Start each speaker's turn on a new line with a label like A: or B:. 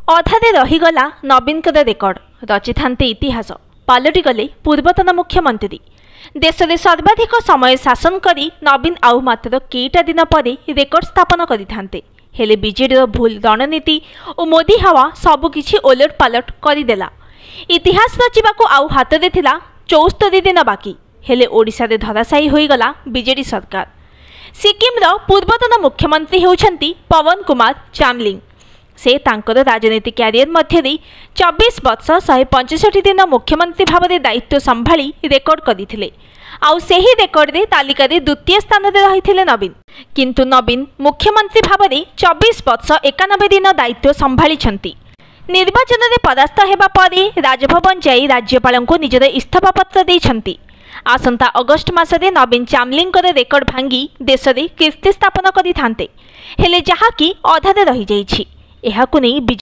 A: अधारे रहीगला नवीन record रचि इतिहास पलटिगले पूर्वतन मुख्यमंत्री। देश में सर्वाधिक समय शासन करी नवीन आउ मात्र केईटा दिन पर रेकर्ड स्थापन करते हेले बीजेडी भूल रणनीति और मोदी हावा सबकिछि ओलट पालट करदेला। इतिहास रचिबाकू आउ हाथ थिला 74 दिन बाकी हेले ओडिशा रे धराशायी होईगला बीजेडी सरकार। सिक्किम पूर्वतन मुख्यमंत्री होउछंती पवन कुमार चामलिंग। से तांकर राजनीति क्यारियर मध्य 24 वर्ष 165 दिन मुख्यमंत्री भाव में दायित्व संभाली रेकर्ड करते आउ सेही रेकर्ड रे तालिका रे द्वितीय स्थान रे रहिथिले नवीन। किंतु नवीन मुख्यमंत्री भाव में 24 वर्ष 91 दिन दायित्व संभाली छंती। निर्वाचन रे परास्त हेबा परे राजभवन जाई राज्यपाल को निजर इस्तीफा पत्र देछंती। आसंता अगस्ट मासरे नवीन चामलिंग रेकर्ड भांगी देश में कीर्ति स्थापन करिथांते हेले जहा कि अधारे रही जाइछि। एहाकु नहीं